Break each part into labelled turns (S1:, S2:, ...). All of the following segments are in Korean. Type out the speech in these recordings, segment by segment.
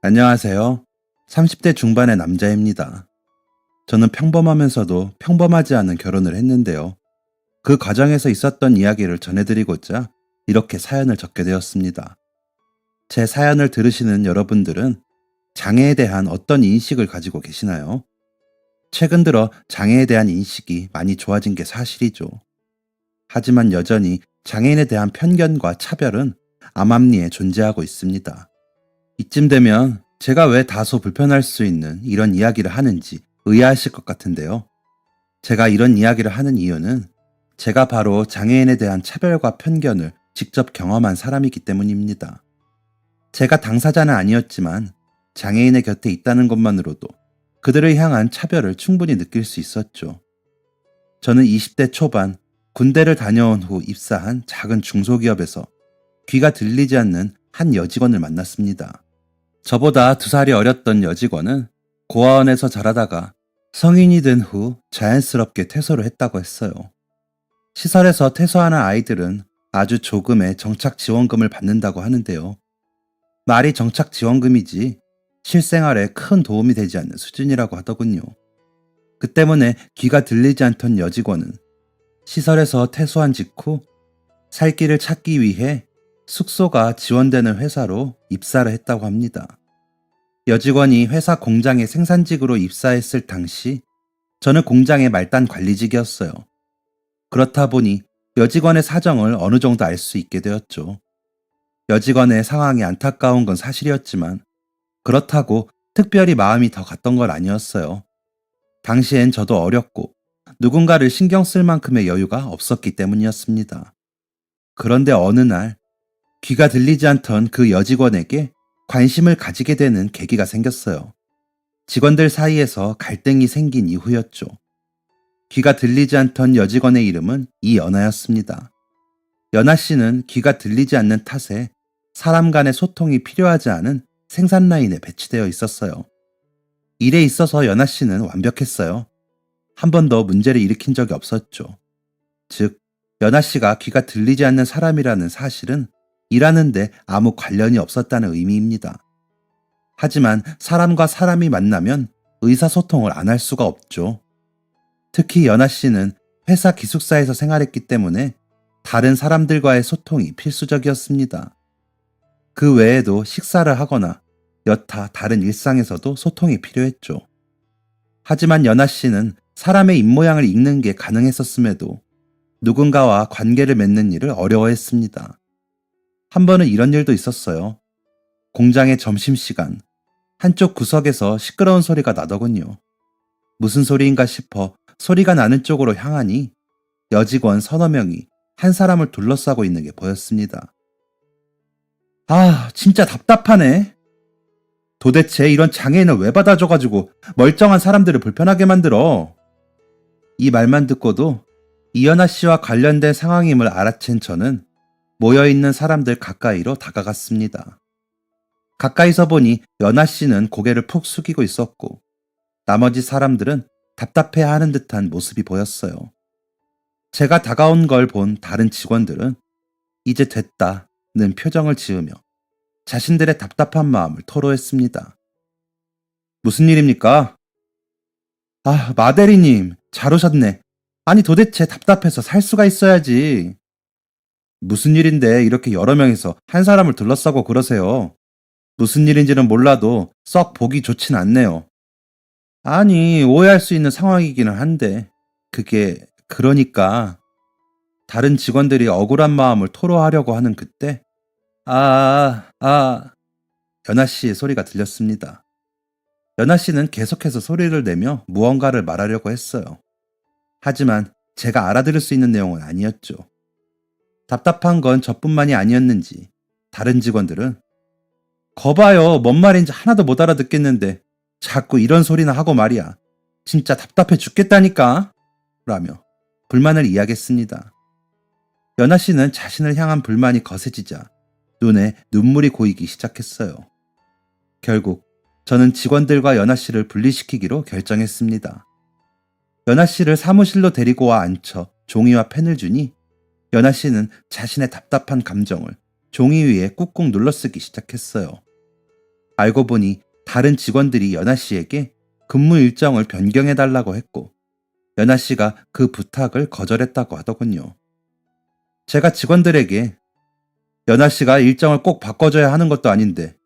S1: 안녕하세요. 30대 중반의 남자입니다. 저는 평범하면서도 평범하지 않은 결혼을 했는데요. 그 과정에서 있었던 이야기를 전해드리고자 이렇게 사연을 적게 되었습니다. 제 사연을 들으시는 여러분들은 장애에 대한 어떤 인식을 가지고 계시나요? 최근 들어 장애에 대한 인식이 많이 좋아진 게 사실이죠. 하지만 여전히 장애인에 대한 편견과 차별은 암암리에 존재하고 있습니다. 이쯤 되면 제가 왜 다소 불편할 수 있는 이런 이야기를 하는지 의아하실 것 같은데요. 제가 이런 이야기를 하는 이유는 제가 바로 장애인에 대한 차별과 편견을 직접 경험한 사람이기 때문입니다. 제가 당사자는 아니었지만 장애인의 곁에 있다는 것만으로도 그들을 향한 차별을 충분히 느낄 수 있었죠. 저는 20대 초반 군대를 다녀온 후 입사한 작은 중소기업에서 귀가 들리지 않는 한 여직원을 만났습니다. 저보다 2살이 어렸던 여직원은 고아원에서 자라다가 성인이 된 후 자연스럽게 퇴소를 했다고 했어요. 시설에서 퇴소하는 아이들은 아주 조금의 정착 지원금을 받는다고 하는데요. 말이 정착 지원금이지 실생활에 큰 도움이 되지 않는 수준이라고 하더군요. 그 때문에 귀가 들리지 않던 여직원은 시설에서 퇴소한 직후 살 길을 찾기 위해 숙소가 지원되는 회사로 입사를 했다고 합니다. 여직원이 회사 공장의 생산직으로 입사했을 당시 저는 공장의 말단 관리직이었어요. 그렇다 보니 여직원의 사정을 어느 정도 알 수 있게 되었죠. 여직원의 상황이 안타까운 건 사실이었지만 그렇다고 특별히 마음이 더 갔던 건 아니었어요. 당시엔 저도 어렸고 누군가를 신경 쓸 만큼의 여유가 없었기 때문이었습니다. 그런데 어느 날 귀가 들리지 않던 그 여직원에게 관심을 가지게 되는 계기가 생겼어요. 직원들 사이에서 갈등이 생긴 이후였죠. 귀가 들리지 않던 여직원의 이름은 이연아였습니다. 연아 씨는 귀가 들리지 않는 탓에 사람 간의 소통이 필요하지 않은 생산 라인에 배치되어 있었어요. 일에 있어서 연아 씨는 완벽했어요. 한 번도 문제를 일으킨 적이 없었죠. 즉, 연아 씨가 귀가 들리지 않는 사람이라는 사실은 일하는데 아무 관련이 없었다는 의미입니다. 하지만 사람과 사람이 만나면 의사소통을 안 할 수가 없죠. 특히 연아 씨는 회사 기숙사에서 생활했기 때문에 다른 사람들과의 소통이 필수적이었습니다. 그 외에도 식사를 하거나 여타 다른 일상에서도 소통이 필요했죠. 하지만 연아 씨는 사람의 입모양을 읽는 게 가능했었음에도 누군가와 관계를 맺는 일을 어려워했습니다. 한 번은 이런 일도 있었어요. 공장의 점심시간, 한쪽 구석에서 시끄러운 소리가 나더군요. 무슨 소리인가 싶어 소리가 나는 쪽으로 향하니 여직원 서너 명이 한 사람을 둘러싸고 있는 게 보였습니다. 아, 진짜 답답하네. 도대체 이런 장애인을 왜 받아줘가지고 멀쩡한 사람들을 불편하게 만들어. 이 말만 듣고도 이연아 씨와 관련된 상황임을 알아챈 저는 모여있는 사람들 가까이로 다가갔습니다. 가까이서 보니 연아 씨는 고개를 푹 숙이고 있었고 나머지 사람들은 답답해하는 듯한 모습이 보였어요. 제가 다가온 걸 본 다른 직원들은 이제 됐다는 표정을 지으며 자신들의 답답한 마음을 토로했습니다. 무슨 일입니까? 아, 마대리님, 잘 오셨네. 아니 도대체 답답해서 살 수가 있어야지. 무슨 일인데 이렇게 여러 명이서 한 사람을 둘러싸고 그러세요. 무슨 일인지는 몰라도 썩 보기 좋진 않네요. 아니, 오해할 수 있는 상황이기는 한데 그게 그러니까 다른 직원들이 억울한 마음을 토로하려고 하는 그때 연아 씨의 소리가 들렸습니다. 연아 씨는 계속해서 소리를 내며 무언가를 말하려고 했어요. 하지만 제가 알아들을 수 있는 내용은 아니었죠. 답답한 건 저뿐만이 아니었는지 다른 직원들은 거봐요, 뭔 말인지 하나도 못 알아듣겠는데 자꾸 이런 소리나 하고 말이야. 진짜 답답해 죽겠다니까 라며 불만을 이야기했습니다. 연아 씨는 자신을 향한 불만이 거세지자 눈에 눈물이 고이기 시작했어요. 결국 저는 직원들과 연아 씨를 분리시키기로 결정했습니다. 연아 씨를 사무실로 데리고 와 앉혀 종이와 펜을 주니 연아 씨는 자신의 답답한 감정을 종이 위에 꾹꾹 눌러쓰기 시작했어요. 알고 보니 다른 직원들이 연아 씨에게 근무 일정을 변경해달라고 했고, 연아 씨가 그 부탁을 거절했다고 하더군요. 제가 직원들에게 연아 씨가 일정을 꼭 바꿔줘야 하는 것도 아닌데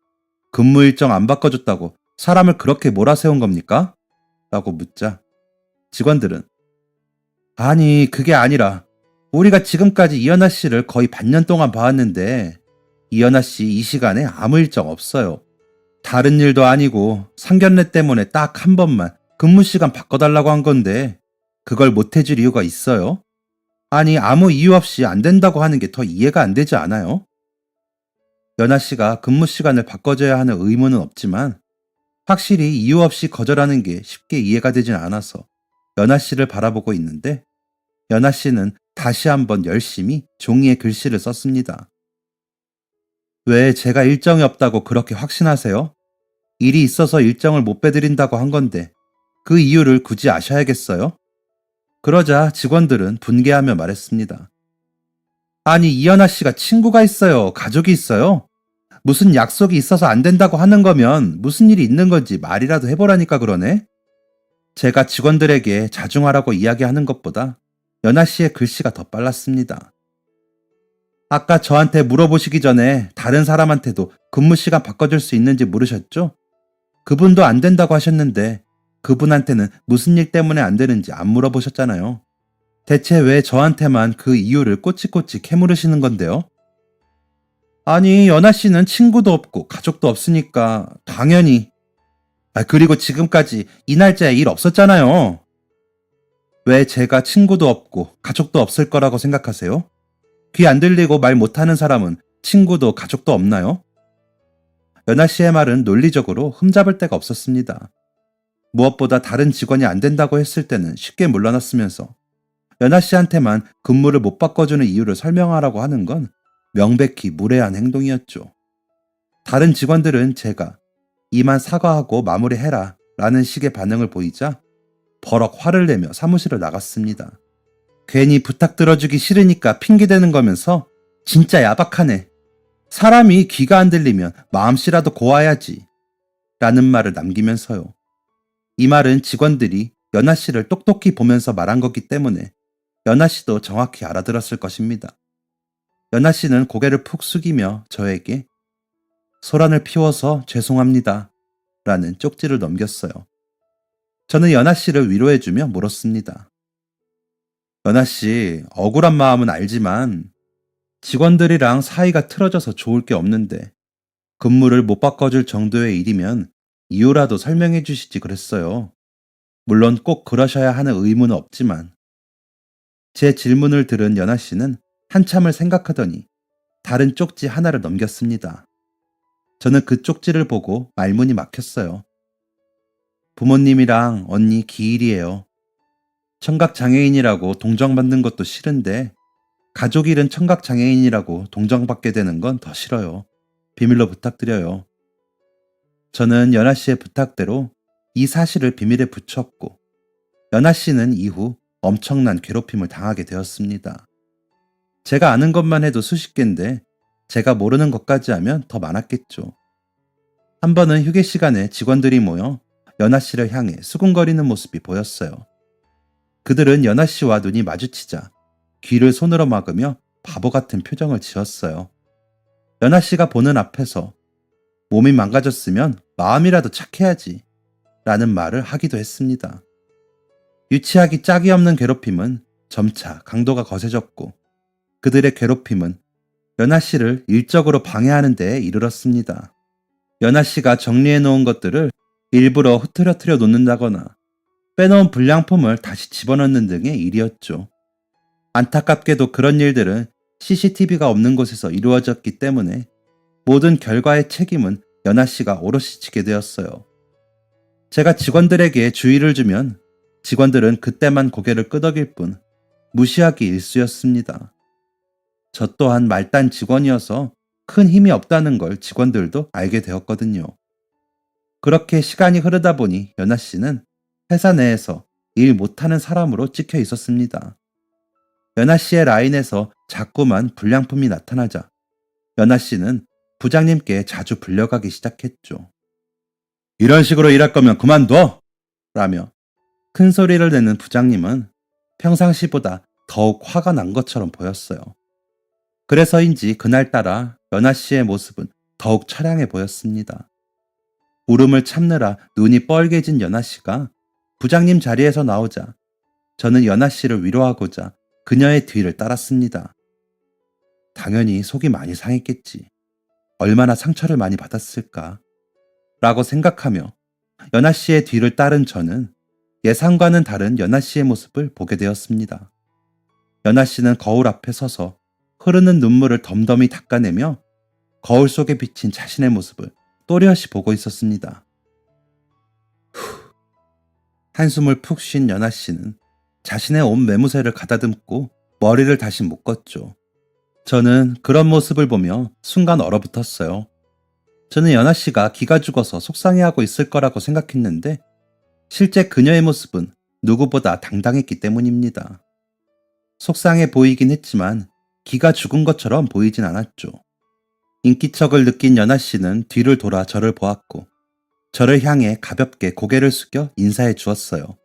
S1: 근무 일정 안 바꿔줬다고 사람을 그렇게 몰아세운 겁니까? 라고 묻자 직원들은 아니 그게 아니라 우리가 지금까지 이연아 씨를 거의 반년 동안 봐왔는데 이연아 씨 이 시간에 아무 일정 없어요. 다른 일도 아니고 상견례 때문에 딱 한 번만 근무 시간 바꿔달라고 한 건데 그걸 못 해줄 이유가 있어요? 아니 아무 이유 없이 안 된다고 하는 게 더 이해가 안 되지 않아요? 연아 씨가 근무 시간을 바꿔줘야 하는 의무는 없지만 확실히 이유 없이 거절하는 게 쉽게 이해가 되진 않아서 연아 씨를 바라보고 있는데 연아 씨는 다시 한번 열심히 종이에 글씨를 썼습니다. 왜 제가 일정이 없다고 그렇게 확신하세요? 일이 있어서 일정을 못 빼드린다고 한 건데 그 이유를 굳이 아셔야겠어요? 그러자 직원들은 분개하며 말했습니다. 아니 이연아 씨가 친구가 있어요. 가족이 있어요. 무슨 약속이 있어서 안 된다고 하는 거면 무슨 일이 있는 건지 말이라도 해보라니까 그러네. 제가 직원들에게 자중하라고 이야기하는 것보다 연아 씨의 글씨가 더 빨랐습니다. 아까 저한테 물어보시기 전에 다른 사람한테도 근무 시간 바꿔줄 수 있는지 물으셨죠? 그분도 안 된다고 하셨는데 그분한테는 무슨 일 때문에 안 되는지 안 물어보셨잖아요. 대체 왜 저한테만 그 이유를 꼬치꼬치 캐물으시는 건데요? 아니, 연아 씨는 친구도 없고 가족도 없으니까 당연히. 그리고 지금까지 이 날짜에 일 없었잖아요. 왜 제가 친구도 없고 가족도 없을 거라고 생각하세요? 귀 안 들리고 말 못하는 사람은 친구도 가족도 없나요? 연아 씨의 말은 논리적으로 흠잡을 데가 없었습니다. 무엇보다 다른 직원이 안 된다고 했을 때는 쉽게 물러났으면서 연아 씨한테만 근무를 못 바꿔주는 이유를 설명하라고 하는 건 명백히 무례한 행동이었죠. 다른 직원들은 제가 이만 사과하고 마무리해라 라는 식의 반응을 보이자 버럭 화를 내며 사무실을 나갔습니다. 괜히 부탁 들어주기 싫으니까 핑계대는 거면서 진짜 야박하네. 사람이 귀가 안 들리면 마음씨라도 고와야지 라는 말을 남기면서요. 이 말은 직원들이 연아 씨를 똑똑히 보면서 말한 거기 때문에 연아 씨도 정확히 알아들었을 것입니다. 연아 씨는 고개를 푹 숙이며 저에게 소란을 피워서 죄송합니다 라는 쪽지를 넘겼어요. 저는 연아 씨를 위로해주며 물었습니다. 연아 씨, 억울한 마음은 알지만 직원들이랑 사이가 틀어져서 좋을 게 없는데 근무를 못 바꿔줄 정도의 일이면 이유라도 설명해 주시지 그랬어요. 물론 꼭 그러셔야 하는 의무는 없지만 제 질문을 들은 연아 씨는 한참을 생각하더니 다른 쪽지 하나를 넘겼습니다. 저는 그 쪽지를 보고 말문이 막혔어요. 부모님이랑 언니 기일이에요. 청각장애인이라고 동정받는 것도 싫은데 가족 일은 청각장애인이라고 동정받게 되는 건 더 싫어요. 비밀로 부탁드려요. 저는 연아 씨의 부탁대로 이 사실을 비밀에 붙였고 연아 씨는 이후 엄청난 괴롭힘을 당하게 되었습니다. 제가 아는 것만 해도 수십 개인데 제가 모르는 것까지 하면 더 많았겠죠. 한 번은 휴게 시간에 직원들이 모여 연아 씨를 향해 수군거리는 모습이 보였어요. 그들은 연아 씨와 눈이 마주치자 귀를 손으로 막으며 바보 같은 표정을 지었어요. 연아 씨가 보는 앞에서 몸이 망가졌으면 마음이라도 착해야지 라는 말을 하기도 했습니다. 유치하기 짝이 없는 괴롭힘은 점차 강도가 거세졌고 그들의 괴롭힘은 연아 씨를 일적으로 방해하는 데에 이르렀습니다. 연아 씨가 정리해 놓은 것들을 일부러 흐트러뜨려 놓는다거나 빼놓은 불량품을 다시 집어넣는 등의 일이었죠. 안타깝게도 그런 일들은 CCTV가 없는 곳에서 이루어졌기 때문에 모든 결과의 책임은 연아 씨가 오롯이 지게 되었어요. 제가 직원들에게 주의를 주면 직원들은 그때만 고개를 끄덕일 뿐 무시하기 일쑤였습니다. 저 또한 말단 직원이어서 큰 힘이 없다는 걸 직원들도 알게 되었거든요. 그렇게 시간이 흐르다 보니 연아 씨는 회사 내에서 일 못하는 사람으로 찍혀 있었습니다. 연아 씨의 라인에서 자꾸만 불량품이 나타나자 연아 씨는 부장님께 자주 불려가기 시작했죠. 이런 식으로 일할 거면 그만둬! 라며 큰 소리를 내는 부장님은 평상시보다 더욱 화가 난 것처럼 보였어요. 그래서인지 그날따라 연아 씨의 모습은 더욱 처량해 보였습니다. 울음을 참느라 눈이 뻘개진 연아 씨가 부장님 자리에서 나오자 저는 연아 씨를 위로하고자 그녀의 뒤를 따랐습니다. 당연히 속이 많이 상했겠지. 얼마나 상처를 많이 받았을까? 라고 생각하며 연아 씨의 뒤를 따른 저는 예상과는 다른 연아 씨의 모습을 보게 되었습니다. 연아 씨는 거울 앞에 서서 흐르는 눈물을 덤덤히 닦아내며 거울 속에 비친 자신의 모습을 또렷이 보고 있었습니다. 한숨을 푹 쉰 연아 씨는 자신의 옷 매무새를 가다듬고 머리를 다시 묶었죠. 저는 그런 모습을 보며 순간 얼어붙었어요. 저는 연아 씨가 기가 죽어서 속상해하고 있을 거라고 생각했는데 실제 그녀의 모습은 누구보다 당당했기 때문입니다. 속상해 보이긴 했지만 기가 죽은 것처럼 보이진 않았죠. 인기척을 느낀 연아 씨는 뒤를 돌아 저를 보았고 저를 향해 가볍게 고개를 숙여 인사해 주었어요.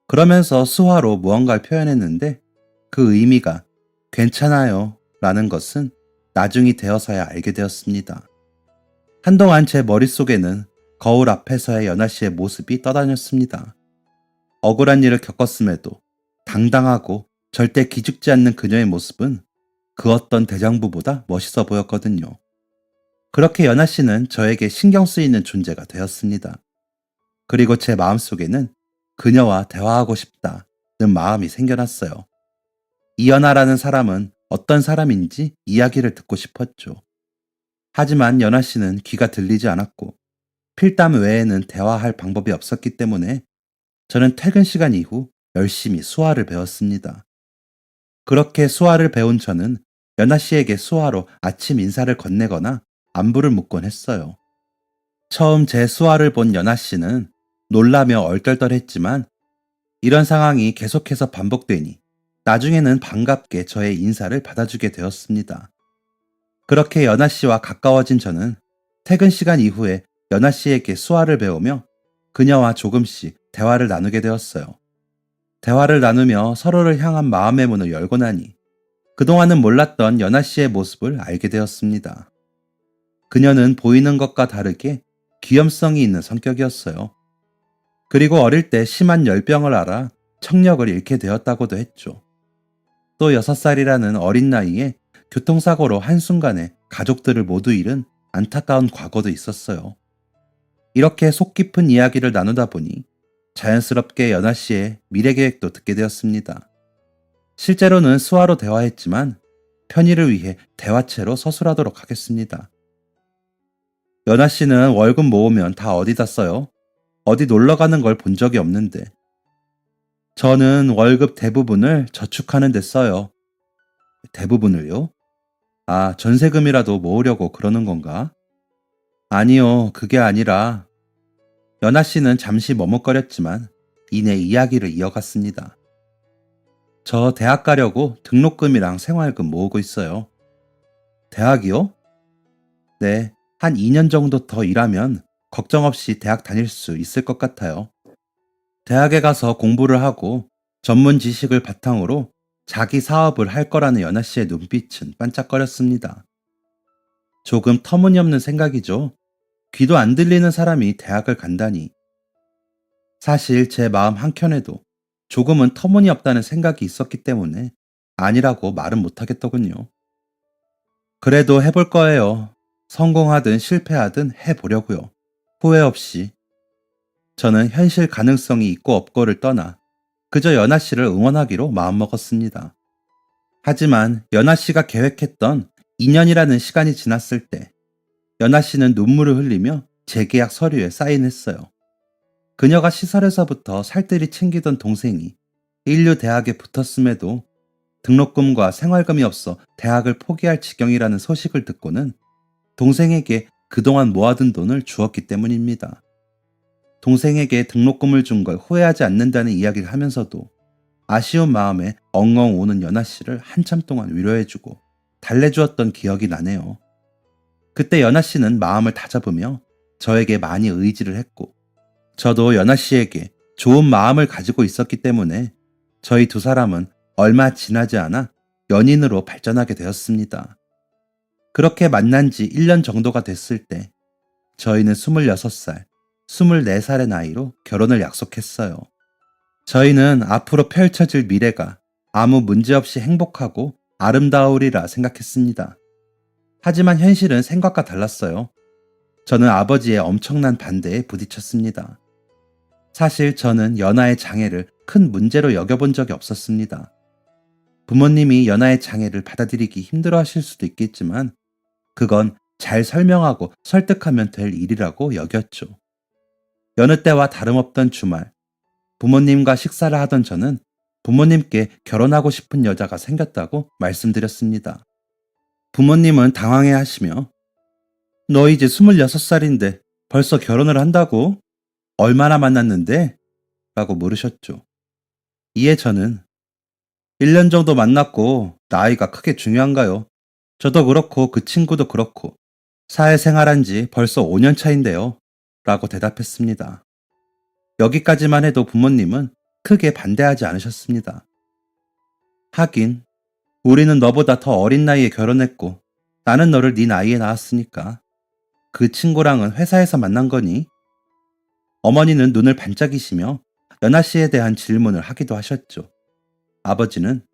S1: 그러면서 수화로 무언가를 표현했는데 그 의미가 괜찮아요 라는 것은 나중이 되어서야 알게 되었습니다. 한동안 제 머릿속에는 거울 앞에서의 연아 씨의 모습이 떠다녔습니다. 억울한 일을 겪었음에도 당당하고 절대 기죽지 않는 그녀의 모습은 그 어떤 대장부보다 멋있어 보였거든요. 그렇게 연아 씨는 저에게 신경 쓰이는 존재가 되었습니다. 그리고 제 마음속에는 그녀와 대화하고 싶다는 마음이 생겨났어요. 이연아라는 사람은 어떤 사람인지 이야기를 듣고 싶었죠. 하지만 연아 씨는 귀가 들리지 않았고 필담 외에는 대화할 방법이 없었기 때문에 저는 퇴근 시간 이후 열심히 수화를 배웠습니다. 그렇게 수화를 배운 저는 연아 씨에게 수화로 아침 인사를 건네거나 안부를 묻곤 했어요. 처음 제 수화를 본 연아 씨는 놀라며 얼떨떨했지만 이런 상황이 계속해서 반복되니 나중에는 반갑게 저의 인사를 받아주게 되었습니다. 그렇게 연아 씨와 가까워진 저는 퇴근 시간 이후에 연아 씨에게 수화를 배우며 그녀와 조금씩 대화를 나누게 되었어요. 대화를 나누며 서로를 향한 마음의 문을 열고 나니 그동안은 몰랐던 연아 씨의 모습을 알게 되었습니다. 그녀는 보이는 것과 다르게 귀염성이 있는 성격이었어요. 그리고 어릴 때 심한 열병을 앓아 청력을 잃게 되었다고도 했죠. 또 6살이라는 어린 나이에 교통사고로 한순간에 가족들을 모두 잃은 안타까운 과거도 있었어요. 이렇게 속 깊은 이야기를 나누다 보니 자연스럽게 연아 씨의 미래 계획도 듣게 되었습니다. 실제로는 수화로 대화했지만 편의를 위해 대화체로 서술하도록 하겠습니다. 연아 씨는 월급 모으면 다 어디다 써요? 어디 놀러 가는 걸 본 적이 없는데. 저는 월급 대부분을 저축하는 데 써요. 대부분을요? 아, 전세금이라도 모으려고 그러는 건가? 아니요, 그게 아니라. 연아 씨는 잠시 머뭇거렸지만 이내 이야기를 이어갔습니다. 저 대학 가려고 등록금이랑 생활금 모으고 있어요. 대학이요? 네, 한 2년 정도 더 일하면 걱정 없이 대학 다닐 수 있을 것 같아요. 대학에 가서 공부를 하고 전문 지식을 바탕으로 자기 사업을 할 거라는 연아 씨의 눈빛은 반짝거렸습니다. 조금 터무니없는 생각이죠. 귀도 안 들리는 사람이 대학을 간다니. 사실 제 마음 한켠에도 조금은 터무니없다는 생각이 있었기 때문에 아니라고 말은 못하겠더군요. 그래도 해볼 거예요. 성공하든 실패하든 해보려고요. 후회 없이. 저는 현실 가능성이 있고 없고를 떠나 그저 연아 씨를 응원하기로 마음먹었습니다. 하지만 연아 씨가 계획했던 2년이라는 시간이 지났을 때 연아 씨는 눈물을 흘리며 재계약 서류에 사인했어요. 그녀가 시설에서부터 살뜰히 챙기던 동생이 인류 대학에 붙었음에도 등록금과 생활금이 없어 대학을 포기할 지경이라는 소식을 듣고는 동생에게 그동안 모아둔 돈을 주었기 때문입니다. 동생에게 등록금을 준 걸 후회하지 않는다는 이야기를 하면서도 아쉬운 마음에 엉엉 우는 연아 씨를 한참 동안 위로해주고 달래주었던 기억이 나네요. 그때 연아 씨는 마음을 다잡으며 저에게 많이 의지를 했고, 저도 연아 씨에게 좋은 마음을 가지고 있었기 때문에 저희 두 사람은 얼마 지나지 않아 연인으로 발전하게 되었습니다. 그렇게 만난 지 1년 정도가 됐을 때 저희는 26살, 24살의 나이로 결혼을 약속했어요. 저희는 앞으로 펼쳐질 미래가 아무 문제 없이 행복하고 아름다우리라 생각했습니다. 하지만 현실은 생각과 달랐어요. 저는 아버지의 엄청난 반대에 부딪혔습니다. 사실 저는 연하의 장애를 큰 문제로 여겨본 적이 없었습니다. 부모님이 연하의 장애를 받아들이기 힘들어 하실 수도 있겠지만 그건 잘 설명하고 설득하면 될 일이라고 여겼죠. 여느 때와 다름없던 주말, 부모님과 식사를 하던 저는 부모님께 결혼하고 싶은 여자가 생겼다고 말씀드렸습니다. 부모님은 당황해 하시며 너 이제 26살인데 벌써 결혼을 한다고? 얼마나 만났는데? 라고 물으셨죠. 이에 저는 1년 정도 만났고 나이가 크게 중요한가요? 저도 그렇고 그 친구도 그렇고 사회생활한 지 벌써 5년 차인데요. 라고 대답했습니다. 여기까지만 해도 부모님은 크게 반대하지 않으셨습니다. 하긴 우리는 너보다 더 어린 나이에 결혼했고 나는 너를 네 나이에 낳았으니까 그 친구랑은 회사에서 만난 거니? 어머니는 눈을 반짝이시며 연아 씨에 대한 질문을 하기도 하셨죠. 아버지는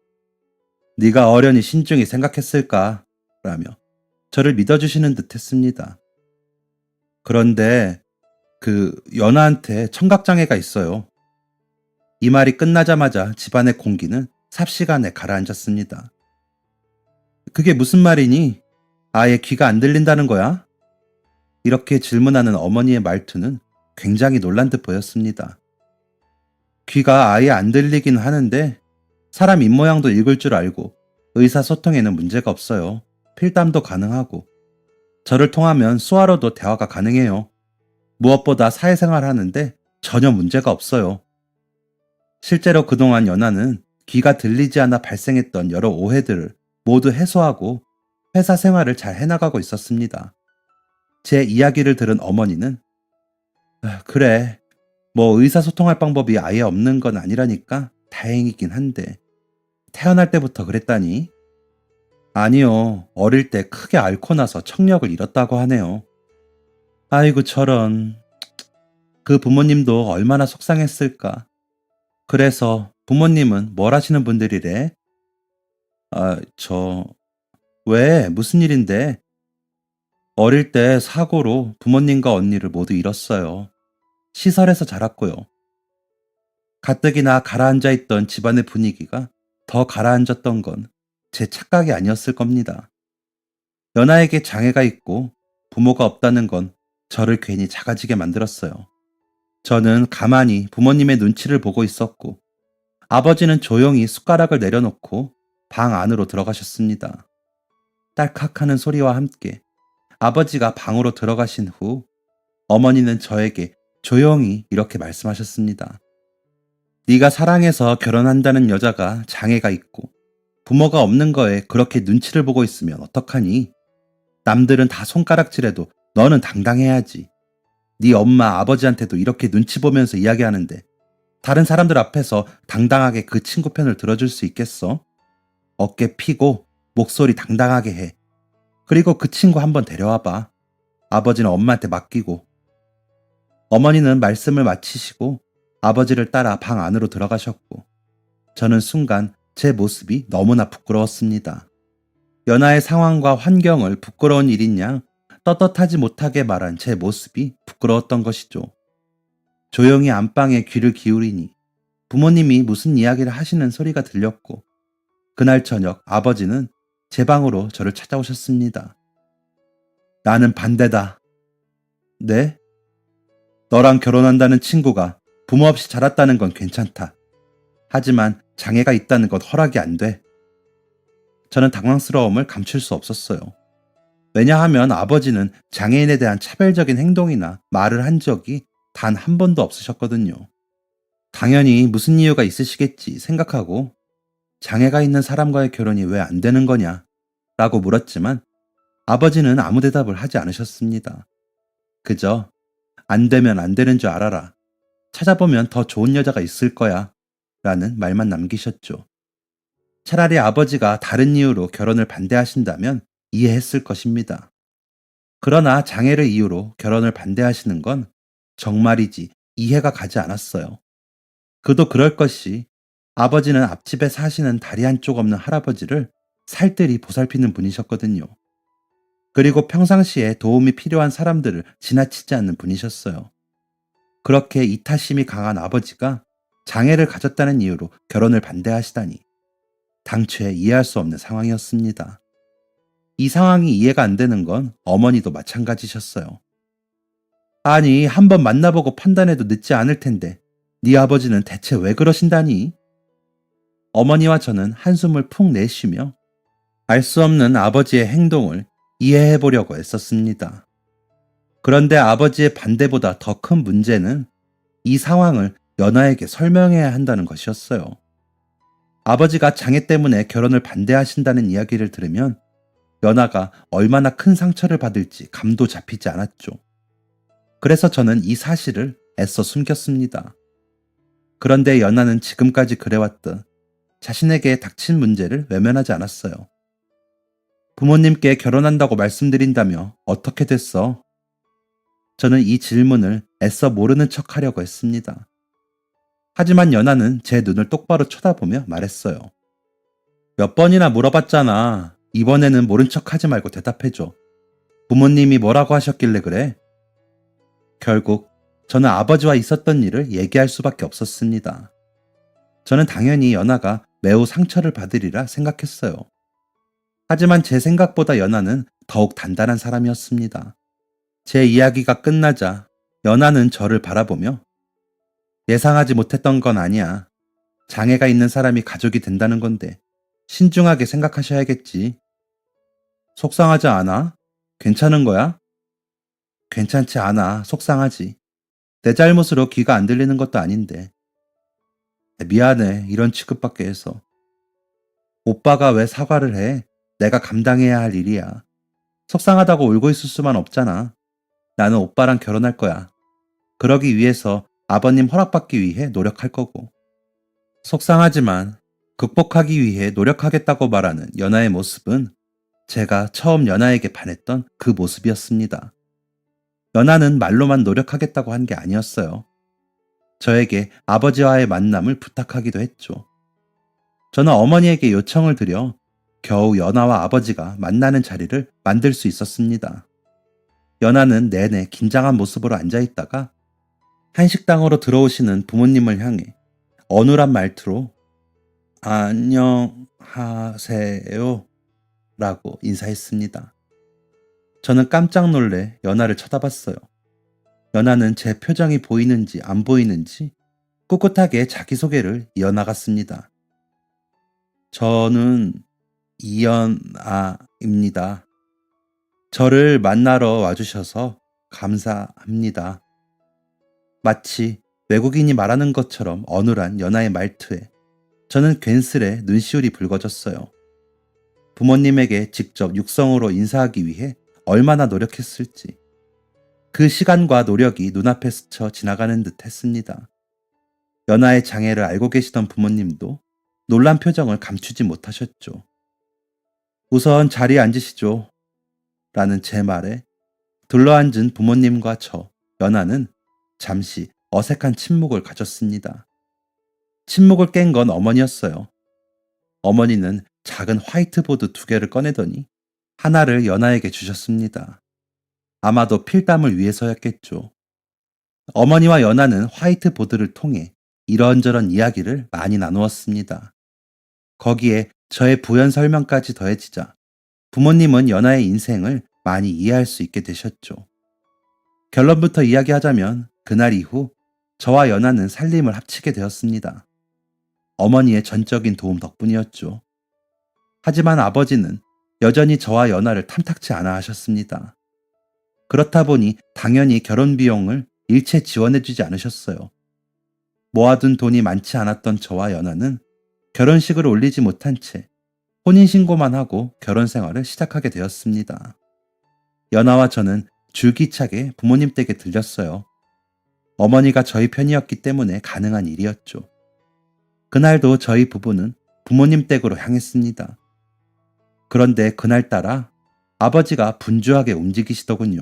S1: 네가 어련히 신중히 생각했을까? 라며 저를 믿어주시는 듯 했습니다. 그런데 연아한테 청각장애가 있어요. 이 말이 끝나자마자 집안의 공기는 삽시간에 가라앉았습니다. 그게 무슨 말이니? 아예 귀가 안 들린다는 거야? 이렇게 질문하는 어머니의 말투는 굉장히 놀란 듯 보였습니다. 귀가 아예 안 들리긴 하는데 사람 입모양도 읽을 줄 알고 의사소통에는 문제가 없어요. 필담도 가능하고 저를 통하면 수화로도 대화가 가능해요. 무엇보다 사회생활 하는데 전혀 문제가 없어요. 실제로 그동안 연하는 귀가 들리지 않아 발생했던 여러 오해들을 모두 해소하고 회사 생활을 잘 해나가고 있었습니다. 제 이야기를 들은 어머니는 그래, 뭐 의사소통할 방법이 아예 없는 건 아니라니까 다행이긴 한데 태어날 때부터 그랬다니? 아니요, 어릴 때 크게 앓고 나서 청력을 잃었다고 하네요. 아이고 저런, 그 부모님도 얼마나 속상했을까. 그래서 부모님은 뭘 하시는 분들이래? 아, 왜? 무슨 일인데? 어릴 때 사고로 부모님과 언니를 모두 잃었어요. 시설에서 자랐고요. 가뜩이나 가라앉아 있던 집안의 분위기가 더 가라앉았던 건 제 착각이 아니었을 겁니다. 연하에게 장애가 있고 부모가 없다는 건 저를 괜히 작아지게 만들었어요. 저는 가만히 부모님의 눈치를 보고 있었고 아버지는 조용히 숟가락을 내려놓고 방 안으로 들어가셨습니다. 딸칵하는 소리와 함께 아버지가 방으로 들어가신 후 어머니는 저에게 조용히 이렇게 말씀하셨습니다. 네가 사랑해서 결혼한다는 여자가 장애가 있고 부모가 없는 거에 그렇게 눈치를 보고 있으면 어떡하니? 남들은 다 손가락질해도 너는 당당해야지. 네 엄마 아버지한테도 이렇게 눈치 보면서 이야기하는데 다른 사람들 앞에서 당당하게 그 친구 편을 들어줄 수 있겠어? 어깨 피고 목소리 당당하게 해. 그리고 그 친구 한번 데려와봐. 아버지는 엄마한테 맡기고. 어머니는 말씀을 마치시고 아버지를 따라 방 안으로 들어가셨고 저는 순간 제 모습이 너무나 부끄러웠습니다. 연하의 상황과 환경을 부끄러운 일인 양 떳떳하지 못하게 말한 제 모습이 부끄러웠던 것이죠. 조용히 안방에 귀를 기울이니 부모님이 무슨 이야기를 하시는 소리가 들렸고 그날 저녁 아버지는 제 방으로 저를 찾아오셨습니다. 나는 반대다. 네? 너랑 결혼한다는 친구가 부모 없이 자랐다는 건 괜찮다. 하지만 장애가 있다는 건 허락이 안 돼. 저는 당황스러움을 감출 수 없었어요. 왜냐하면 아버지는 장애인에 대한 차별적인 행동이나 말을 한 적이 단 한 번도 없으셨거든요. 당연히 무슨 이유가 있으시겠지 생각하고 장애가 있는 사람과의 결혼이 왜 안 되는 거냐? 라고 물었지만 아버지는 아무 대답을 하지 않으셨습니다. 그저 안 되면 안 되는 줄 알아라. 찾아보면 더 좋은 여자가 있을 거야. 라는 말만 남기셨죠. 차라리 아버지가 다른 이유로 결혼을 반대하신다면 이해했을 것입니다. 그러나 장애를 이유로 결혼을 반대하시는 건 정말이지 이해가 가지 않았어요. 그도 그럴 것이 아버지는 앞집에 사시는 다리 한쪽 없는 할아버지를 살뜰히 보살피는 분이셨거든요. 그리고 평상시에 도움이 필요한 사람들을 지나치지 않는 분이셨어요. 그렇게 이타심이 강한 아버지가 장애를 가졌다는 이유로 결혼을 반대하시다니 당최 이해할 수 없는 상황이었습니다. 이 상황이 이해가 안 되는 건 어머니도 마찬가지셨어요. 아니, 한번 만나보고 판단해도 늦지 않을 텐데 네 아버지는 대체 왜 그러신다니? 어머니와 저는 한숨을 푹 내쉬며 알 수 없는 아버지의 행동을 이해해 보려고 애썼습니다. 그런데 아버지의 반대보다 더 큰 문제는 이 상황을 연아에게 설명해야 한다는 것이었어요. 아버지가 장애 때문에 결혼을 반대하신다는 이야기를 들으면 연아가 얼마나 큰 상처를 받을지 감도 잡히지 않았죠. 그래서 저는 이 사실을 애써 숨겼습니다. 그런데 연아는 지금까지 그래왔듯 자신에게 닥친 문제를 외면하지 않았어요. 부모님께 결혼한다고 말씀드린다며 어떻게 됐어? 저는 이 질문을 애써 모르는 척 하려고 했습니다. 하지만 연아는 제 눈을 똑바로 쳐다보며 말했어요. 몇 번이나 물어봤잖아. 이번에는 모른 척 하지 말고 대답해줘. 부모님이 뭐라고 하셨길래 그래? 결국 저는 아버지와 있었던 일을 얘기할 수밖에 없었습니다. 저는 당연히 연아가 매우 상처를 받으리라 생각했어요. 하지만 제 생각보다 연아는 더욱 단단한 사람이었습니다. 제 이야기가 끝나자 연아는 저를 바라보며 예상하지 못했던 건 아니야. 장애가 있는 사람이 가족이 된다는 건데 신중하게 생각하셔야겠지. 속상하지 않아? 괜찮은 거야? 괜찮지 않아. 속상하지. 내 잘못으로 귀가 안 들리는 것도 아닌데. 미안해. 이런 취급받게 해서. 오빠가 왜 사과를 해? 내가 감당해야 할 일이야. 속상하다고 울고 있을 수만 없잖아. 나는 오빠랑 결혼할 거야. 그러기 위해서 아버님 허락받기 위해 노력할 거고. 속상하지만 극복하기 위해 노력하겠다고 말하는 연아의 모습은 제가 처음 연아에게 반했던 그 모습이었습니다. 연아는 말로만 노력하겠다고 한 게 아니었어요. 저에게 아버지와의 만남을 부탁하기도 했죠. 저는 어머니에게 요청을 드려 겨우 연아와 아버지가 만나는 자리를 만들 수 있었습니다. 연아는 내내 긴장한 모습으로 앉아있다가 한식당으로 들어오시는 부모님을 향해 어눌한 말투로 안녕하세요 라고 인사했습니다. 저는 깜짝 놀래 연아를 쳐다봤어요. 연아는 제 표정이 보이는지 안 보이는지 꿋꿋하게 자기소개를 이어나갔습니다. 저는 이연아입니다. 저를 만나러 와주셔서 감사합니다. 마치 외국인이 말하는 것처럼 어눌한 연아의 말투에 저는 괜스레 눈시울이 붉어졌어요. 부모님에게 직접 육성으로 인사하기 위해 얼마나 노력했을지 그 시간과 노력이 눈앞에 스쳐 지나가는 듯 했습니다. 연아의 장애를 알고 계시던 부모님도 놀란 표정을 감추지 못하셨죠. 우선 자리에 앉으시죠. 라는 제 말에 둘러앉은 부모님과 연아는 잠시 어색한 침묵을 가졌습니다. 침묵을 깬 건 어머니였어요. 어머니는 작은 화이트보드 2개를 꺼내더니 하나를 연아에게 주셨습니다. 아마도 필담을 위해서였겠죠. 어머니와 연아는 화이트보드를 통해 이런저런 이야기를 많이 나누었습니다. 거기에 저의 부연 설명까지 더해지자 부모님은 연아의 인생을 많이 이해할 수 있게 되셨죠. 결론부터 이야기하자면 그날 이후 저와 연아는 살림을 합치게 되었습니다. 어머니의 전적인 도움 덕분이었죠. 하지만 아버지는 여전히 저와 연아를 탐탁치 않아 하셨습니다. 그렇다 보니 당연히 결혼 비용을 일체 지원해주지 않으셨어요. 모아둔 돈이 많지 않았던 저와 연아는 결혼식을 올리지 못한 채 혼인신고만 하고 결혼 생활을 시작하게 되었습니다. 연아와 저는 줄기차게 부모님 댁에 들렸어요. 어머니가 저희 편이었기 때문에 가능한 일이었죠. 그날도 저희 부부는 부모님 댁으로 향했습니다. 그런데 그날따라 아버지가 분주하게 움직이시더군요.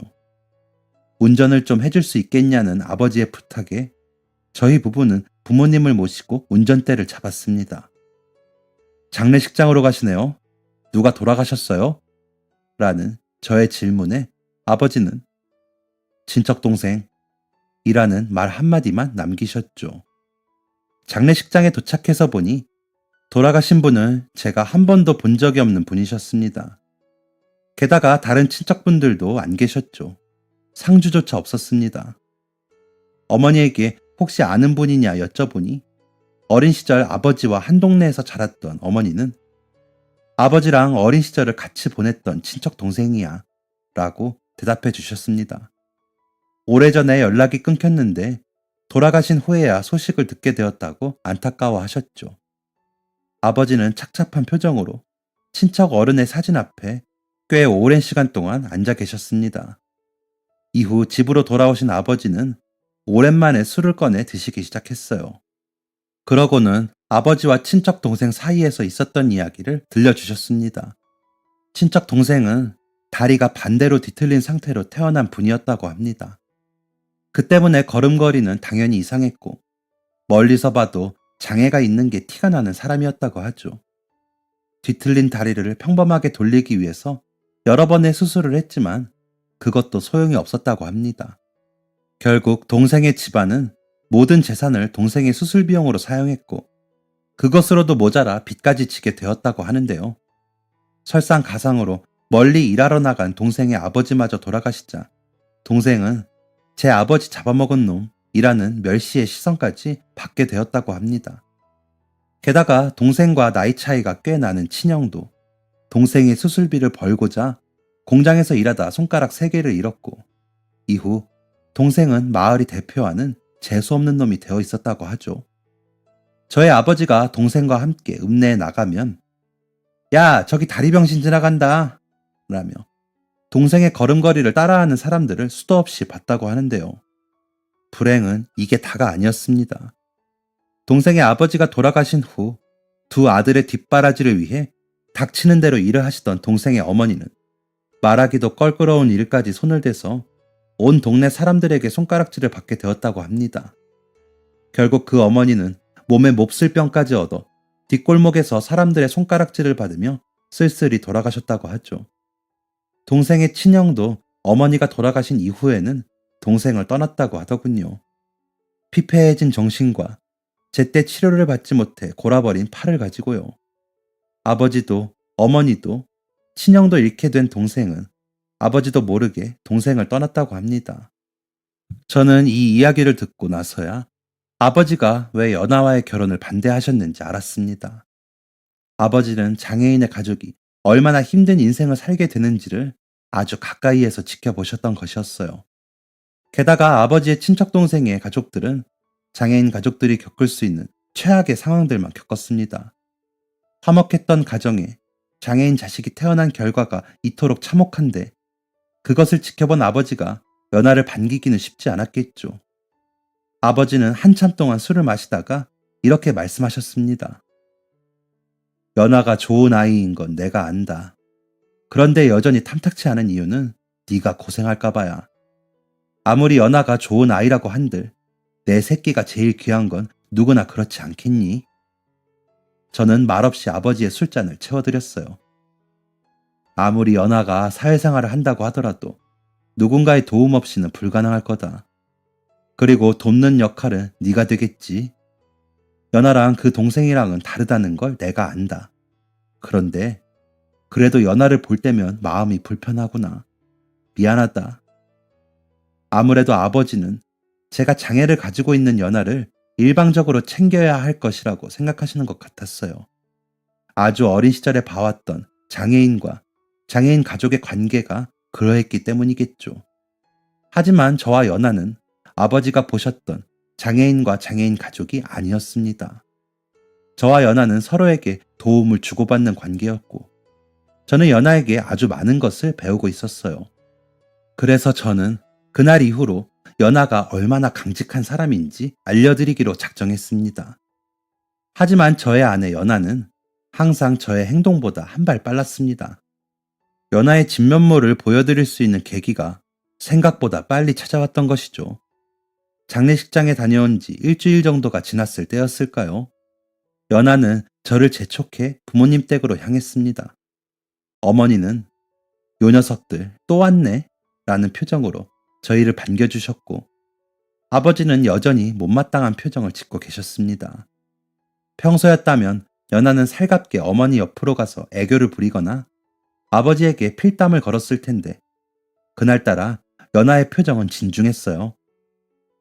S1: 운전을 좀 해줄 수 있겠냐는 아버지의 부탁에 저희 부부는 부모님을 모시고 운전대를 잡았습니다. 장례식장으로 가시네요. 누가 돌아가셨어요? 라는 저의 질문에 아버지는 친척 동생이라는 말 한마디만 남기셨죠. 장례식장에 도착해서 보니 돌아가신 분을 제가 한 번도 본 적이 없는 분이셨습니다. 게다가 다른 친척분들도 안 계셨죠. 상주조차 없었습니다. 어머니에게 혹시 아는 분이냐 여쭤보니 어린 시절 아버지와 한 동네에서 자랐던 어머니는 아버지랑 어린 시절을 같이 보냈던 친척 동생이야 라고 대답해 주셨습니다. 오래전에 연락이 끊겼는데 돌아가신 후에야 소식을 듣게 되었다고 안타까워 하셨죠. 아버지는 착잡한 표정으로 친척 어른의 사진 앞에 꽤 오랜 시간 동안 앉아 계셨습니다. 이후 집으로 돌아오신 아버지는 오랜만에 술을 꺼내 드시기 시작했어요. 그러고는 아버지와 친척 동생 사이에서 있었던 이야기를 들려주셨습니다. 친척 동생은 다리가 반대로 뒤틀린 상태로 태어난 분이었다고 합니다. 그 때문에 걸음걸이는 당연히 이상했고 멀리서 봐도 장애가 있는 게 티가 나는 사람이었다고 하죠. 뒤틀린 다리를 평범하게 돌리기 위해서 여러 번의 수술을 했지만 그것도 소용이 없었다고 합니다. 결국 동생의 집안은 모든 재산을 동생의 수술 비용으로 사용했고 그것으로도 모자라 빚까지 지게 되었다고 하는데요. 설상가상으로 멀리 일하러 나간 동생의 아버지마저 돌아가시자 동생은 제 아버지 잡아먹은 놈이라는 멸시의 시선까지 받게 되었다고 합니다. 게다가 동생과 나이 차이가 꽤 나는 친형도 동생의 수술비를 벌고자 공장에서 일하다 손가락 3개를 잃었고 이후 동생은 마을이 대표하는 재수없는 놈이 되어 있었다고 하죠. 저의 아버지가 동생과 함께 읍내에 나가면 야 저기 다리병신 지나간다 라며 동생의 걸음걸이를 따라하는 사람들을 수도 없이 봤다고 하는데요. 불행은 이게 다가 아니었습니다. 동생의 아버지가 돌아가신 후 두 아들의 뒷바라지를 위해 닥치는 대로 일을 하시던 동생의 어머니는 말하기도 껄끄러운 일까지 손을 대서 온 동네 사람들에게 손가락질을 받게 되었다고 합니다. 결국 그 어머니는 몸에 몹쓸 병까지 얻어 뒷골목에서 사람들의 손가락질을 받으며 쓸쓸히 돌아가셨다고 하죠. 동생의 친형도 어머니가 돌아가신 이후에는 동생을 떠났다고 하더군요. 피폐해진 정신과 제때 치료를 받지 못해 골아버린 팔을 가지고요. 아버지도 어머니도 친형도 잃게 된 동생은 아버지도 모르게 동생을 떠났다고 합니다. 저는 이 이야기를 듣고 나서야 아버지가 왜 연하와의 결혼을 반대하셨는지 알았습니다. 아버지는 장애인의 가족이 얼마나 힘든 인생을 살게 되는지를 아주 가까이에서 지켜보셨던 것이었어요. 게다가 아버지의 친척동생의 가족들은 장애인 가족들이 겪을 수 있는 최악의 상황들만 겪었습니다. 화목했던 가정에 장애인 자식이 태어난 결과가 이토록 참혹한데 그것을 지켜본 아버지가 연하를 반기기는 쉽지 않았겠죠. 아버지는 한참 동안 술을 마시다가 이렇게 말씀하셨습니다. 연하가 좋은 아이인 건 내가 안다. 그런데 여전히 탐탁치 않은 이유는 네가 고생할까 봐야. 아무리 연하가 좋은 아이라고 한들 내 새끼가 제일 귀한 건 누구나 그렇지 않겠니? 저는 말없이 아버지의 술잔을 채워드렸어요. 아무리 연하가 사회생활을 한다고 하더라도 누군가의 도움 없이는 불가능할 거다. 그리고 돕는 역할은 네가 되겠지. 연하랑 그 동생이랑은 다르다는 걸 내가 안다. 그런데 그래도 연하를 볼 때면 마음이 불편하구나. 미안하다. 아무래도 아버지는 제가 장애를 가지고 있는 연하를 일방적으로 챙겨야 할 것이라고 생각하시는 것 같았어요. 아주 어린 시절에 봐왔던 장애인과 장애인 가족의 관계가 그러했기 때문이겠죠. 하지만 저와 연하는 아버지가 보셨던 장애인과 장애인 가족이 아니었습니다. 저와 연하는 서로에게 도움을 주고받는 관계였고 저는 연하에게 아주 많은 것을 배우고 있었어요. 그래서 저는 그날 이후로 연하가 얼마나 강직한 사람인지 알려드리기로 작정했습니다. 하지만 저의 아내 연하는 항상 저의 행동보다 한 발 빨랐습니다. 연하의 진면모를 보여드릴 수 있는 계기가 생각보다 빨리 찾아왔던 것이죠. 장례식장에 다녀온 지 일주일 정도가 지났을 때였을까요? 연하는 저를 재촉해 부모님 댁으로 향했습니다. 어머니는 요 녀석들 또 왔네 라는 표정으로 저희를 반겨주셨고, 아버지는 여전히 못마땅한 표정을 짓고 계셨습니다. 평소였다면 연하는 살갑게 어머니 옆으로 가서 애교를 부리거나 아버지에게 필담을 걸었을 텐데, 그날따라 연하의 표정은 진중했어요.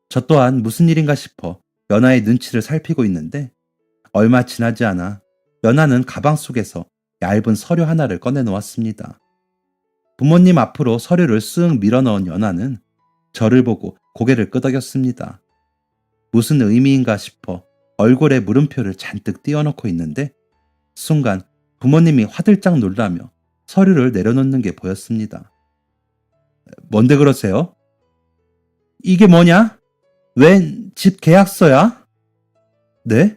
S1: 저 또한 무슨 일인가 싶어 연하의 눈치를 살피고 있는데, 얼마 지나지 않아 연하는 가방 속에서 얇은 서류 하나를 꺼내놓았습니다. 부모님 앞으로 서류를 쓱 밀어넣은 연하는 저를 보고 고개를 끄덕였습니다. 무슨 의미인가 싶어 얼굴에 물음표를 잔뜩 띄워놓고 있는데, 순간 부모님이 화들짝 놀라며 서류를 내려놓는 게 보였습니다. 뭔데 그러세요? 이게 뭐냐? 웬 집 계약서야? 네?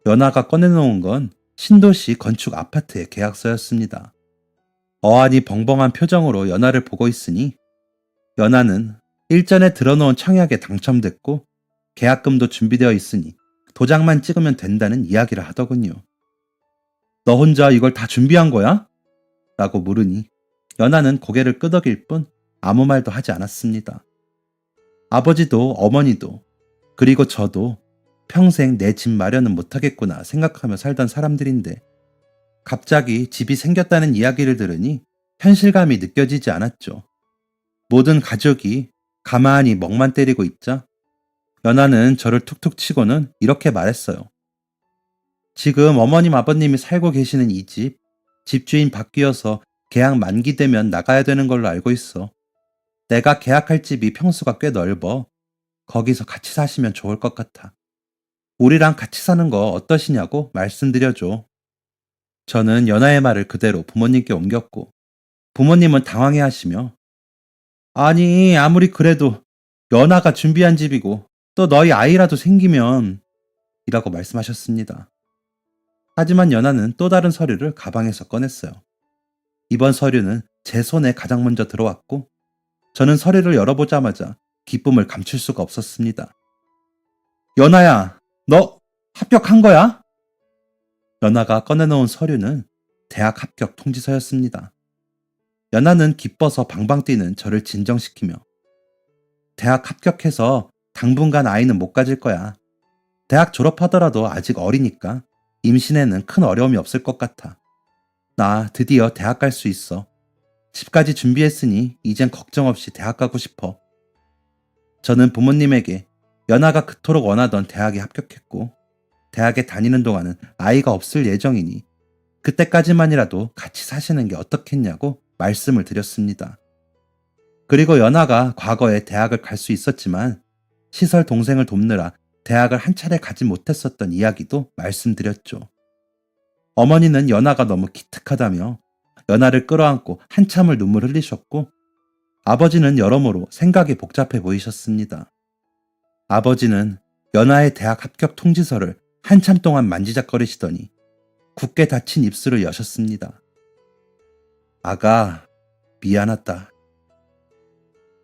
S1: 연하가 꺼내놓은 건 신도시 건축 아파트의 계약서였습니다. 어안이 벙벙한 표정으로 연하를 보고 있으니, 연하는 일전에 들어놓은 청약에 당첨됐고 계약금도 준비되어 있으니 도장만 찍으면 된다는 이야기를 하더군요. 너 혼자 이걸 다 준비한 거야? 라고 물으니 연하는 고개를 끄덕일 뿐 아무 말도 하지 않았습니다. 아버지도 어머니도 그리고 저도 평생 내 집 마련은 못하겠구나 생각하며 살던 사람들인데, 갑자기 집이 생겼다는 이야기를 들으니 현실감이 느껴지지 않았죠. 모든 가족이 가만히 멍만 때리고 있자 연하는 저를 툭툭 치고는 이렇게 말했어요. 지금 어머님 아버님이 살고 계시는 이 집, 집주인 바뀌어서 계약 만기되면 나가야 되는 걸로 알고 있어. 내가 계약할 집이 평수가 꽤 넓어. 거기서 같이 사시면 좋을 것 같아. 우리랑 같이 사는 거 어떠시냐고 말씀드려줘. 저는 연하의 말을 그대로 부모님께 옮겼고, 부모님은 당황해 하시며, 아니, 아무리 그래도 연하가 준비한 집이고 또 너희 아이라도 생기면 이라고 말씀하셨습니다. 하지만 연하는 또 다른 서류를 가방에서 꺼냈어요. 이번 서류는 제 손에 가장 먼저 들어왔고, 저는 서류를 열어보자마자 기쁨을 감출 수가 없었습니다. 연하야, 너 합격한 거야? 연하가 꺼내놓은 서류는 대학 합격 통지서였습니다. 연하는 기뻐서 방방 뛰는 저를 진정시키며, 대학 합격해서 당분간 아이는 못 가질 거야. 대학 졸업하더라도 아직 어리니까 임신에는 큰 어려움이 없을 것 같아. 나 드디어 대학 갈 수 있어. 집까지 준비했으니 이젠 걱정 없이 대학 가고 싶어. 저는 부모님에게 연하가 그토록 원하던 대학에 합격했고, 대학에 다니는 동안은 아이가 없을 예정이니 그때까지만이라도 같이 사시는 게 어떻겠냐고 말씀을 드렸습니다. 그리고 연하가 과거에 대학을 갈 수 있었지만 시설 동생을 돕느라 대학을 한 차례 가지 못했었던 이야기도 말씀드렸죠. 어머니는 연하가 너무 기특하다며 연하를 끌어안고 한참을 눈물 흘리셨고, 아버지는 여러모로 생각이 복잡해 보이셨습니다. 아버지는 연하의 대학 합격 통지서를 한참 동안 만지작거리시더니 굳게 닫힌 입술을 여셨습니다. 아가, 미안하다.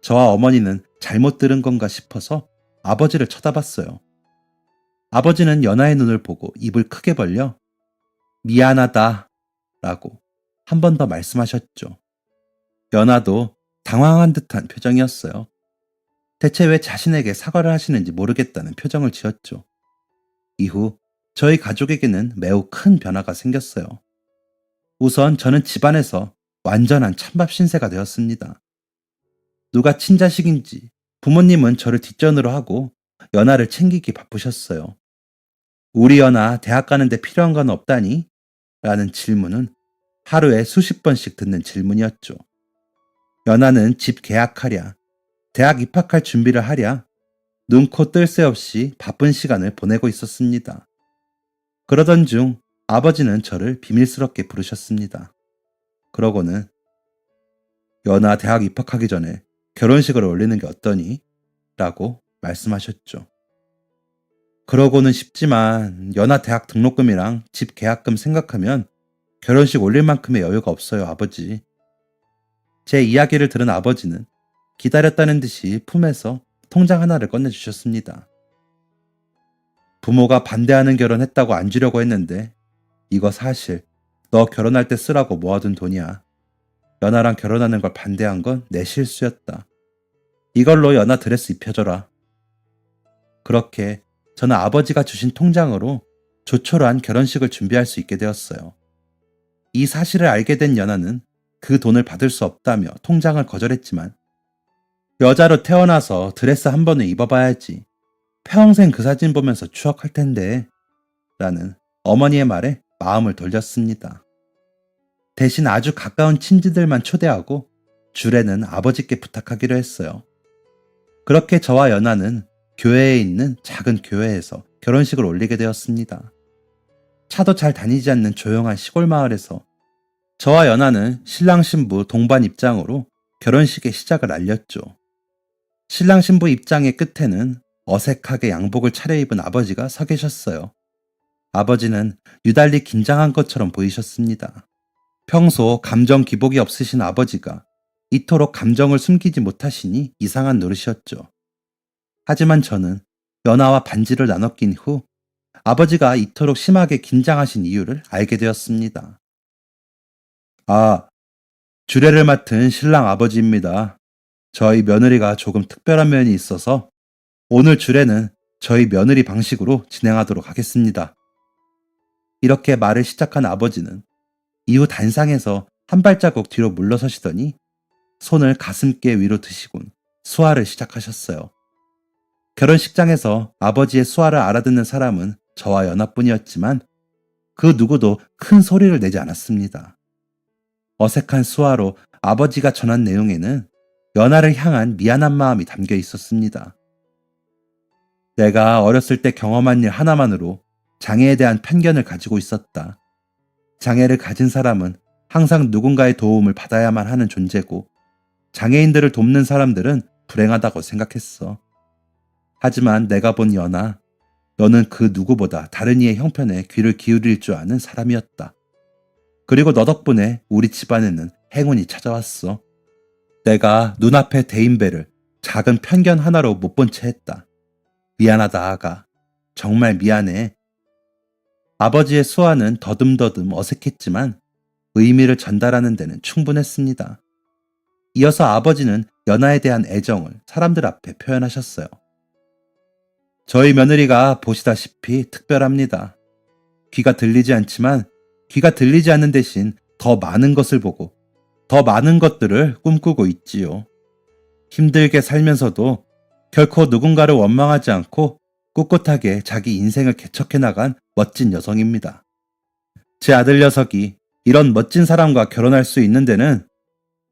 S1: 저와 어머니는 잘못 들은 건가 싶어서 아버지를 쳐다봤어요. 아버지는 연하의 눈을 보고 입을 크게 벌려 미안하다 라고 한 번 더 말씀하셨죠. 연하도 당황한 듯한 표정이었어요. 대체 왜 자신에게 사과를 하시는지 모르겠다는 표정을 지었죠. 이후 저희 가족에게는 매우 큰 변화가 생겼어요. 우선 저는 집안에서 완전한 찬밥 신세가 되었습니다. 누가 친자식인지 부모님은 저를 뒷전으로 하고 연하를 챙기기 바쁘셨어요. 우리 연하 대학 가는데 필요한 건 없다니? 라는 질문은 하루에 수십 번씩 듣는 질문이었죠. 연하는 집 계약하랴, 대학 입학할 준비를 하랴, 눈코 뜰 새 없이 바쁜 시간을 보내고 있었습니다. 그러던 중 아버지는 저를 비밀스럽게 부르셨습니다. 그러고는 연하 대학 입학하기 전에 결혼식을 올리는 게 어떠니? 라고 말씀하셨죠. 그러고는 싶지만 연하 대학 등록금이랑 집 계약금 생각하면 결혼식 올릴 만큼의 여유가 없어요, 아버지. 제 이야기를 들은 아버지는 기다렸다는 듯이 품에서 통장 하나를 꺼내주셨습니다. 부모가 반대하는 결혼했다고 안 주려고 했는데 이거 사실 너 결혼할 때 쓰라고 모아둔 돈이야. 연하랑 결혼하는 걸 반대한 건 내 실수였다. 이걸로 연하 드레스 입혀줘라. 그렇게 저는 아버지가 주신 통장으로 조촐한 결혼식을 준비할 수 있게 되었어요. 이 사실을 알게 된 연하는 그 돈을 받을 수 없다며 통장을 거절했지만 여자로 태어나서 드레스 한 번은 입어봐야지. 평생 그 사진 보면서 추억할 텐데 라는 어머니의 말에 마음을 돌렸습니다. 대신 아주 가까운 친지들만 초대하고 주례는 아버지께 부탁하기로 했어요. 그렇게 저와 연하는 교회에 있는 작은 교회에서 결혼식을 올리게 되었습니다. 차도 잘 다니지 않는 조용한 시골 마을에서 저와 연하는 신랑 신부 동반 입장으로 결혼식의 시작을 알렸죠. 신랑 신부 입장의 끝에는 어색하게 양복을 차려입은 아버지가 서 계셨어요. 아버지는 유달리 긴장한 것처럼 보이셨습니다. 평소 감정 기복이 없으신 아버지가 이토록 감정을 숨기지 못하시니 이상한 노릇이었죠. 하지만 저는 연하와 반지를 나눠 낀 후 아버지가 이토록 심하게 긴장하신 이유를 알게 되었습니다. 아, 주례를 맡은 신랑 아버지입니다. 저희 며느리가 조금 특별한 면이 있어서 오늘 주례는 저희 며느리 방식으로 진행하도록 하겠습니다. 이렇게 말을 시작한 아버지는 이후 단상에서 한 발자국 뒤로 물러서시더니 손을 가슴께 위로 드시곤 수화를 시작하셨어요. 결혼식장에서 아버지의 수화를 알아듣는 사람은 저와 연하뿐이었지만 그 누구도 큰 소리를 내지 않았습니다. 어색한 수화로 아버지가 전한 내용에는 연하를 향한 미안한 마음이 담겨 있었습니다. 내가 어렸을 때 경험한 일 하나만으로 장애에 대한 편견을 가지고 있었다. 장애를 가진 사람은 항상 누군가의 도움을 받아야만 하는 존재고 장애인들을 돕는 사람들은 불행하다고 생각했어. 하지만 내가 본 연하, 너는 그 누구보다 다른 이의 형편에 귀를 기울일 줄 아는 사람이었다. 그리고 너 덕분에 우리 집안에는 행운이 찾아왔어. 내가 눈앞의 대인배를 작은 편견 하나로 못 본 채 했다. 미안하다, 아가. 정말 미안해. 아버지의 수화는 더듬더듬 어색했지만 의미를 전달하는 데는 충분했습니다. 이어서 아버지는 연하에 대한 애정을 사람들 앞에 표현하셨어요. 저희 며느리가 보시다시피 특별합니다. 귀가 들리지 않지만 귀가 들리지 않는 대신 더 많은 것을 보고 더 많은 것들을 꿈꾸고 있지요. 힘들게 살면서도 결코 누군가를 원망하지 않고 꿋꿋하게 자기 인생을 개척해 나간 멋진 여성입니다. 제 아들 녀석이 이런 멋진 사람과 결혼할 수 있는 데는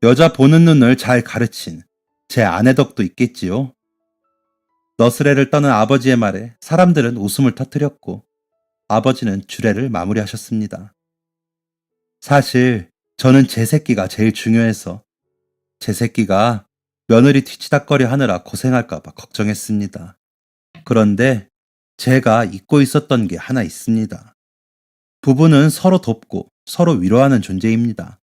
S1: 여자 보는 눈을 잘 가르친 제 아내 덕도 있겠지요. 너스레를 떠는 아버지의 말에 사람들은 웃음을 터뜨렸고 아버지는 주례를 마무리하셨습니다. 사실 저는 제 새끼가 제일 중요해서 제 새끼가 며느리 뒤치다꺼리 하느라 고생할까봐 걱정했습니다. 그런데 제가 잊고 있었던 게 하나 있습니다. 부부는 서로 돕고 서로 위로하는 존재입니다.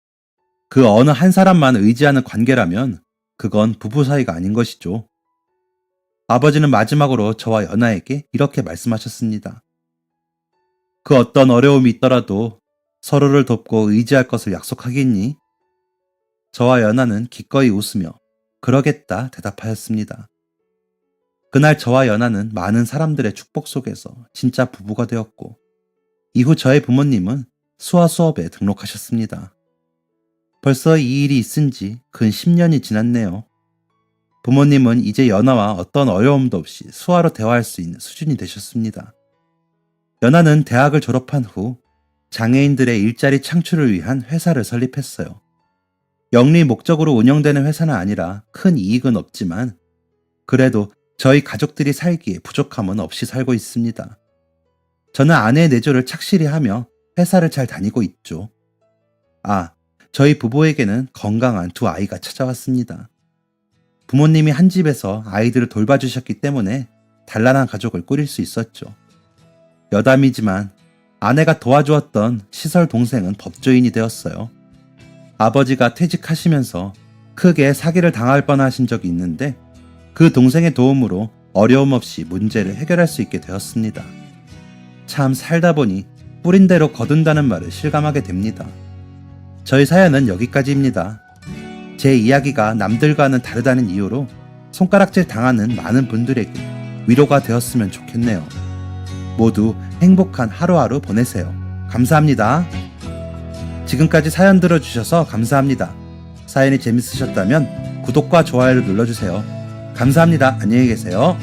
S1: 그 어느 한 사람만 의지하는 관계라면 그건 부부 사이가 아닌 것이죠. 아버지는 마지막으로 저와 연하에게 이렇게 말씀하셨습니다. 그 어떤 어려움이 있더라도 서로를 돕고 의지할 것을 약속하겠니? 저와 연하는 기꺼이 웃으며 그러겠다 대답하였습니다. 그날 저와 연하는 많은 사람들의 축복 속에서 진짜 부부가 되었고 이후 저의 부모님은 수화 수업에 등록하셨습니다. 벌써 이 일이 있은 지 근 10년이 지났네요. 부모님은 이제 연하와 어떤 어려움도 없이 수화로 대화할 수 있는 수준이 되셨습니다. 연하는 대학을 졸업한 후 장애인들의 일자리 창출을 위한 회사를 설립했어요. 영리 목적으로 운영되는 회사는 아니라 큰 이익은 없지만 그래도 저희 가족들이 살기에 부족함은 없이 살고 있습니다. 저는 아내의 내조를 착실히 하며 회사를 잘 다니고 있죠. 저희 부부에게는 건강한 두 아이가 찾아왔습니다. 부모님이 한 집에서 아이들을 돌봐주셨기 때문에 단란한 가족을 꾸릴 수 있었죠. 여담이지만 아내가 도와주었던 시설 동생은 법조인이 되었어요. 아버지가 퇴직하시면서 크게 사기를 당할 뻔하신 적이 있는데 그 동생의 도움으로 어려움 없이 문제를 해결할 수 있게 되었습니다. 참 살다 보니 뿌린 대로 거둔다는 말을 실감하게 됩니다. 저희 사연은 여기까지입니다. 제 이야기가 남들과는 다르다는 이유로 손가락질 당하는 많은 분들에게 위로가 되었으면 좋겠네요. 모두 행복한 하루하루 보내세요. 감사합니다. 지금까지 사연 들어주셔서 감사합니다. 사연이 재밌으셨다면 구독과 좋아요를 눌러주세요. 감사합니다. 안녕히 계세요.